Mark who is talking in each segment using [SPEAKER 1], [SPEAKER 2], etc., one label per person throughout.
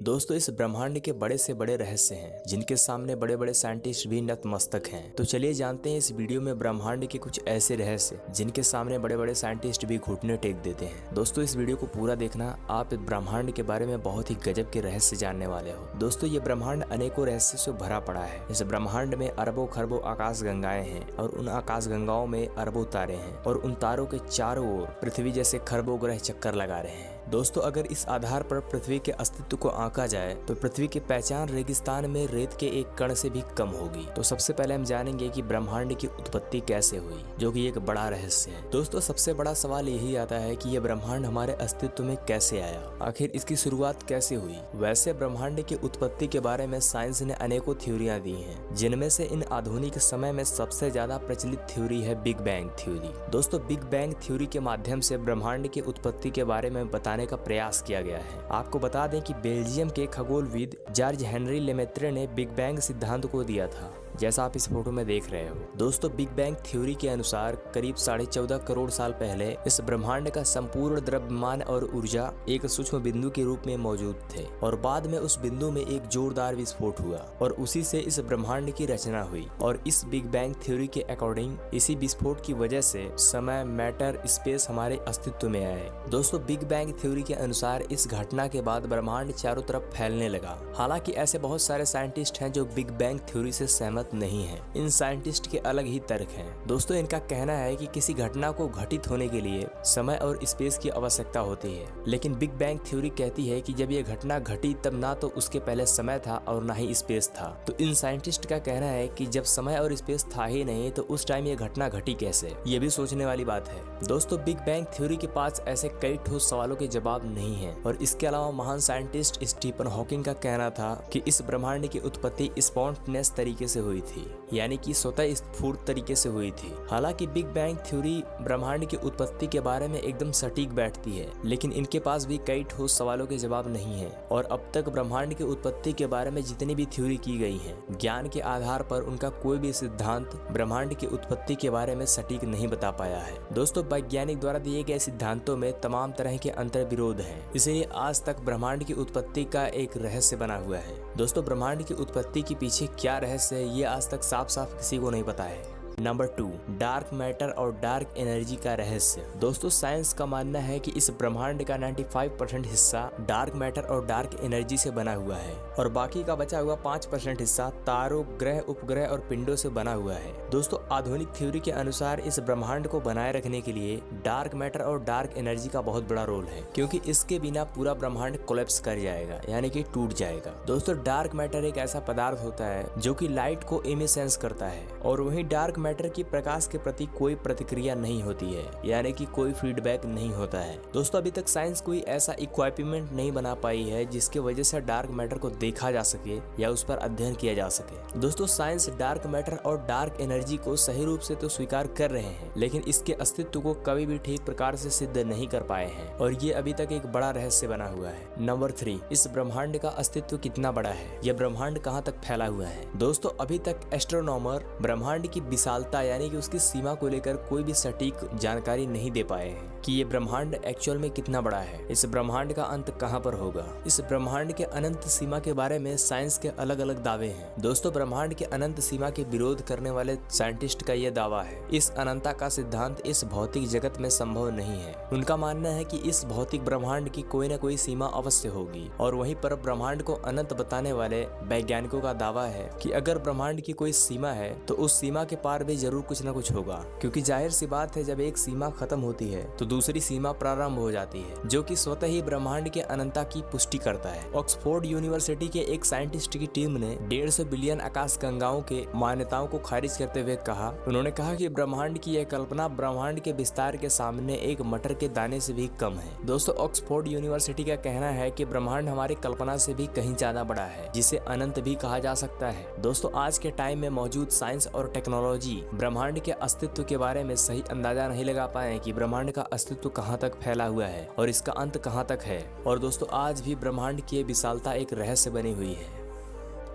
[SPEAKER 1] दोस्तों इस ब्रह्मांड के बड़े से बड़े रहस्य हैं जिनके सामने बड़े बड़े साइंटिस्ट भी नतमस्तक हैं। तो चलिए जानते हैं इस वीडियो में ब्रह्मांड के कुछ ऐसे रहस्य जिनके सामने बड़े बड़े साइंटिस्ट भी घुटने टेक देते हैं। दोस्तों इस वीडियो को पूरा देखना, आप ब्रह्मांड के बारे में बहुत ही गजब के रहस्य जानने वाले हो। दोस्तों ये ब्रह्मांड अनेकों रहस्य से भरा पड़ा है। इस ब्रह्मांड में अरबों खरबों आकाश गंगाएं हैं और उन आकाश गंगाओं में अरबों तारे हैं और उन तारों के चारों ओर पृथ्वी जैसे खरबों ग्रह चक्कर लगा रहे हैं। दोस्तों अगर इस आधार पर पृथ्वी के अस्तित्व को आंका जाए तो पृथ्वी की पहचान रेगिस्तान में रेत के एक कण से भी कम होगी। तो सबसे पहले हम जानेंगे कि ब्रह्मांड की उत्पत्ति कैसे हुई, जो कि एक बड़ा रहस्य है। दोस्तों सबसे बड़ा सवाल यही आता है कि यह ब्रह्मांड हमारे अस्तित्व में कैसे आया, आखिर इसकी शुरुआत कैसे हुई। वैसे ब्रह्मांड की उत्पत्ति के बारे में साइंस ने अनेकों थ्योरियां दी हैं, जिनमें से इन आधुनिक समय में सबसे ज्यादा प्रचलित थ्योरी है बिग बैंग थ्योरी। दोस्तों बिग बैंग थ्योरी के माध्यम से ब्रह्मांड की उत्पत्ति के बारे में बताने का प्रयास किया गया है। आपको बता दें कि बेल्जियम के खगोलविद जॉर्ज हेनरी लेमेत्रे ने बिग बैंग सिद्धांत को दिया था, जैसा आप इस फोटो में देख रहे हो। दोस्तों बिग बैंग थ्योरी के अनुसार करीब 14.5 करोड़ साल पहले इस ब्रह्मांड का संपूर्ण द्रव्यमान और ऊर्जा एक सूक्ष्म बिंदु के रूप में मौजूद थे और बाद में उस बिंदु में एक जोरदार विस्फोट हुआ और उसी से इस ब्रह्मांड की रचना हुई। और इस बिग बैंग थ्योरी के अकॉर्डिंग इसी विस्फोट की वजह से समय, मैटर, स्पेस हमारे अस्तित्व में आए। दोस्तों बिग बैंग थ्योरी के अनुसार इस घटना के बाद ब्रह्मांड चारों तरफ फैलने लगा। हालांकि ऐसे बहुत सारे साइंटिस्ट हैं जो बिग बैंग थ्योरी से सहमत नहीं है। इन साइंटिस्ट के अलग ही तर्क हैं। दोस्तों इनका कहना है कि किसी घटना को घटित होने के लिए समय और स्पेस की आवश्यकता होती है, लेकिन बिग बैंग थ्योरी कहती है कि जब यह घटना घटी तब ना तो उसके पहले समय था और ना ही स्पेस था। तो इन साइंटिस्ट का कहना है कि जब समय और स्पेस था ही नहीं तो उस टाइम यह घटना घटी कैसे, ये भी सोचने वाली बात है। दोस्तों बिग बैंग थ्योरी के पास ऐसे कई ठोस सवालों के जवाब नहीं है। और इसके अलावा महान साइंटिस्ट स्टीफन हॉकिंग का कहना था कि इस ब्रह्मांड की उत्पत्ति स्पॉन्टेनियस तरीके से हुई थी, यानी कि स्वतः स्फूर्त तरीके से हुई थी। हालांकि बिग बैंग थ्योरी ब्रह्मांड की उत्पत्ति के बारे में एकदम सटीक बैठती है, लेकिन इनके पास भी कई ठोस सवालों के जवाब नहीं है। और अब तक ब्रह्मांड की उत्पत्ति के बारे में जितनी भी थ्योरी की गई है, ज्ञान के आधार पर उनका कोई भी सिद्धांत ब्रह्मांड की उत्पत्ति के बारे में सटीक नहीं बता पाया है। दोस्तों वैज्ञानिक द्वारा दिए गए सिद्धांतों में तमाम तरह के अंतर विरोध हैं, इसलिए आज तक ब्रह्मांड की उत्पत्ति का एक रहस्य बना हुआ है। दोस्तों ब्रह्मांड की उत्पत्ति के पीछे क्या रहस्य है, ये आज तक साफ साफ किसी को नहीं पता है। नंबर 2, डार्क मैटर और डार्क एनर्जी का रहस्य। दोस्तों साइंस का मानना है कि इस ब्रह्मांड का 95% हिस्सा डार्क मैटर और डार्क एनर्जी से बना हुआ है और बाकी का बचा हुआ 5% हिस्सा तारों, ग्रह, उपग्रह और पिंडों से बना हुआ है। दोस्तों आधुनिक थ्योरी के अनुसार इस ब्रह्मांड को बनाए रखने के लिए डार्क मैटर और डार्क एनर्जी का बहुत बड़ा रोल है, क्योंकि इसके बिना पूरा ब्रह्मांड कोलैप्स कर जाएगा, यानी कि टूट जाएगा। दोस्तों डार्क मैटर एक ऐसा पदार्थ होता है जो कि लाइट को इमिसेंस करता है और वहीं डार्क मैटर की प्रकाश के प्रति कोई प्रतिक्रिया नहीं होती है, यानी कि कोई फीडबैक नहीं होता है। दोस्तों अभी तक साइंस कोई ऐसा इक्विपमेंट नहीं बना पाई है जिसके वजह से डार्क मैटर को देखा जा सके या उस पर अध्ययन किया जा सके। दोस्तों साइंस डार्क मैटर और डार्क एनर्जी को सही रूप से तो स्वीकार कर रहे हैं, लेकिन इसके अस्तित्व को कभी भी ठीक प्रकार से सिद्ध नहीं कर पाए हैं और ये अभी तक एक बड़ा रहस्य बना हुआ है। नंबर 3, इस ब्रह्मांड का अस्तित्व कितना बड़ा है, यह ब्रह्मांड कहाँ तक फैला हुआ है। दोस्तों अभी तक एस्ट्रोनॉमर ब्रह्मांड की विशालता यानी कि उसकी सीमा को लेकर कोई भी सटीक जानकारी नहीं दे पाए हैं कि ये ब्रह्मांड एक्चुअल में कितना बड़ा है, इस ब्रह्मांड का अंत कहां पर होगा। इस ब्रह्मांड के अनंत सीमा के बारे में साइंस के अलग अलग दावे हैं। दोस्तों ब्रह्मांड के अनंत सीमा के विरोध करने वाले साइंटिस्ट का यह दावा है इस अनंतता का सिद्धांत इस भौतिक जगत में संभव नहीं है। उनका मानना है कि इस भौतिक ब्रह्मांड की कोई न कोई सीमा अवश्य होगी और वहीं पर ब्रह्मांड को अनंत बताने वाले वैज्ञानिकों का दावा है कि अगर ब्रह्मांड की कोई सीमा है तो उस सीमा के पार भी जरूर कुछ न कुछ होगा, क्योंकि जाहिर सी बात है जब एक सीमा खत्म होती है तो दूसरी सीमा प्रारंभ हो जाती है, जो कि स्वतः ही ब्रह्मांड के अनंतता की पुष्टि करता है। ऑक्सफोर्ड यूनिवर्सिटी के एक साइंटिस्ट की टीम ने 150 बिलियन आकाश गंगाओं के मान्यताओं को खारिज करते हुए कहा, उन्होंने कहा कि ब्रह्मांड की यह कल्पना ब्रह्मांड के विस्तार के सामने एक मटर के दाने से भी कम है। दोस्तों ऑक्सफोर्ड यूनिवर्सिटी का कहना है कि ब्रह्मांड हमारी कल्पना से भी कहीं ज्यादा बड़ा है, जिसे अनंत भी कहा जा सकता है। दोस्तों आज के टाइम में मौजूद साइंस और टेक्नोलॉजी ब्रह्मांड के अस्तित्व के बारे में सही अंदाजा नहीं लगा पाए कि ब्रह्मांड का अस्तित्व कहां तक फैला हुआ है और इसका अंत कहां तक है। और दोस्तों आज भी ब्रह्मांड की विशालता एक रहस्य बनी हुई है।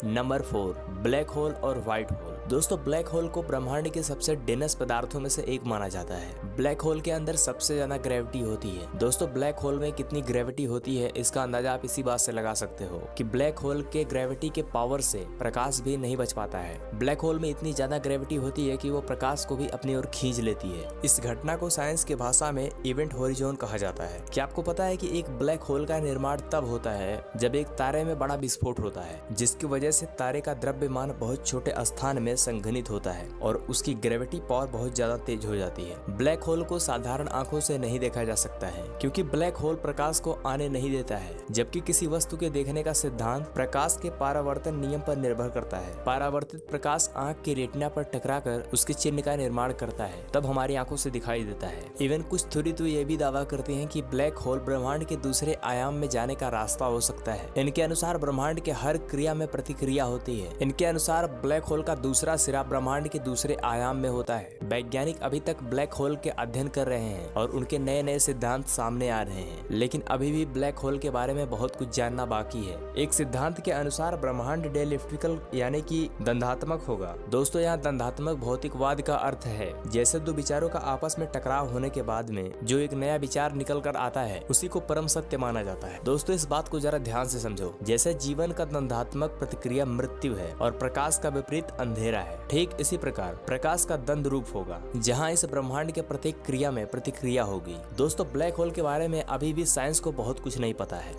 [SPEAKER 1] नंबर 4, ब्लैक होल और व्हाइट होल। दोस्तों ब्लैक होल को ब्रह्मांड के सबसे डेंस पदार्थों में से एक माना जाता है। ब्लैक होल के अंदर सबसे ज्यादा ग्रेविटी होती है। दोस्तों ब्लैक होल में कितनी ग्रेविटी होती है इसका अंदाजा आप इसी बात से लगा सकते हो कि ब्लैक होल के ग्रेविटी के पावर से प्रकाश भी नहीं बच पाता है। ब्लैक होल में इतनी ज्यादा ग्रेविटी होती है कि वो प्रकाश को भी अपनी ओर खींच लेती है। इस घटना को साइंस की भाषा में इवेंट होरिजोन कहा जाता है। क्या आपको पता है कि एक ब्लैक होल का निर्माण तब होता है जब एक तारे में बड़ा विस्फोट होता है, जिसकी वजह से तारे का द्रव्यमान बहुत छोटे स्थान में संघनित होता है और उसकी ग्रेविटी पावर बहुत ज्यादा तेज हो जाती है। ब्लैक होल को साधारण आंखों से नहीं देखा जा सकता है क्योंकि ब्लैक होल प्रकाश को आने नहीं देता है, जबकि किसी वस्तु के देखने का सिद्धांत प्रकाश के परावर्तन नियम पर निर्भर करता है। परावर्तित प्रकाश आंख के रेटिना पर टकराकर उसके चिन्ह का निर्माण करता है, तब हमारी आंखों से दिखाई देता है। इवन कुछ थ्योरी तो ये भी दावा करती हैं कि ब्लैक होल ब्रह्मांड के दूसरे आयाम में जाने का रास्ता हो सकता है। इनके अनुसार ब्रह्मांड के हर क्रिया में प्रतिक्रिया होती है। इनके अनुसार ब्लैक होल का दूसरा सिरा ब्रह्मांड के दूसरे आयाम में होता है। वैज्ञानिक अभी तक ब्लैक होल के अध्ययन कर रहे हैं और उनके नए नए सिद्धांत सामने आ रहे हैं, लेकिन अभी भी ब्लैक होल के बारे में बहुत कुछ जानना बाकी है। एक सिद्धांत के अनुसार ब्रह्मांड डेलिप्टिकल यानी कि दंडात्मक होगा। दोस्तों यहाँ दंडात्मक भौतिकवाद का अर्थ है जैसे दो विचारों का आपस में टकराव होने के बाद में जो एक नया विचार निकल कर आता है उसी को परम सत्य माना जाता है। दोस्तों इस बात को जरा ध्यान से समझो। जैसे जीवन का दंडात्मक प्रतिक्रिया मृत्यु है और प्रकाश का विपरीत अंधेरा है, ठीक इसी प्रकार प्रकाश का दंड रूप होगा जहाँ इस ब्रह्मांड के प्रत्येक क्रिया में प्रतिक्रिया होगी। दोस्तों ब्लैक होल के बारे में अभी भी साइंस को बहुत कुछ नहीं पता है।